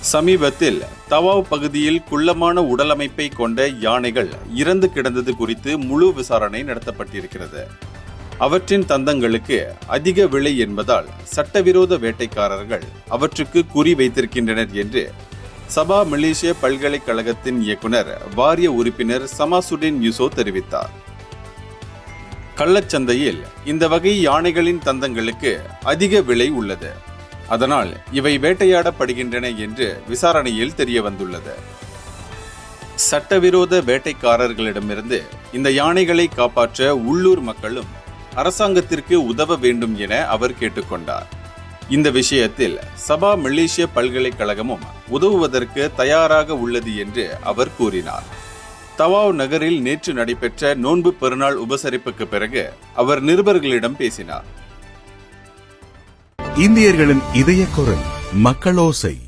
சமீபத்தில் தவாவ் பகுதியில் குள்ளமான உடலமைப்பை கொண்ட யானைகள் இறந்து கிடந்தது குறித்து முழு விசாரணை நடத்தப்பட்டிருக்கிறது. அவற்றின் தந்தங்களுக்கு அதிக விலை என்பதால் சட்டவிரோத வேட்டைக்காரர்கள் அவற்றுக்கு குறி வைத்திருக்கின்றனர் என்று சபா மலேசிய பல்கலைக்கழகத்தின் இயக்குனர் வாரிய உறுப்பினர் சமாசுடின் யூசோ தெரிவித்தார். கள்ளச்சந்தையில் இந்த வகை யானைகளின் தந்தங்களுக்கு அதிக விலை உள்ளது. அதனால் இவை வேட்டையாடப்படுகின்றன என்று விசாரணையில் தெரிய வந்துள்ளது. சட்டவிரோத வேட்டைக்காரர்களிடமிருந்து இந்த யானைகளை காப்பாற்ற உள்ளூர் மக்களும் அரசாங்கத்திற்கு உதவ வேண்டும் என அவர் கேட்டுக்கொண்டார். இந்த விஷயத்தில் சபா மலேசிய பல்கலைக்கழகமும் உதவுவதற்கு தயாராக உள்ளது என்று அவர் கூறினார். தவாவ் நகரில் நேற்று நடைபெற்ற நோன்பு பெருநாள் உபசரிப்புக்கு பிறகு அவர் நிருபர்களிடம் பேசினார். இந்தியர்களின் இதய குரல் மக்களோசை.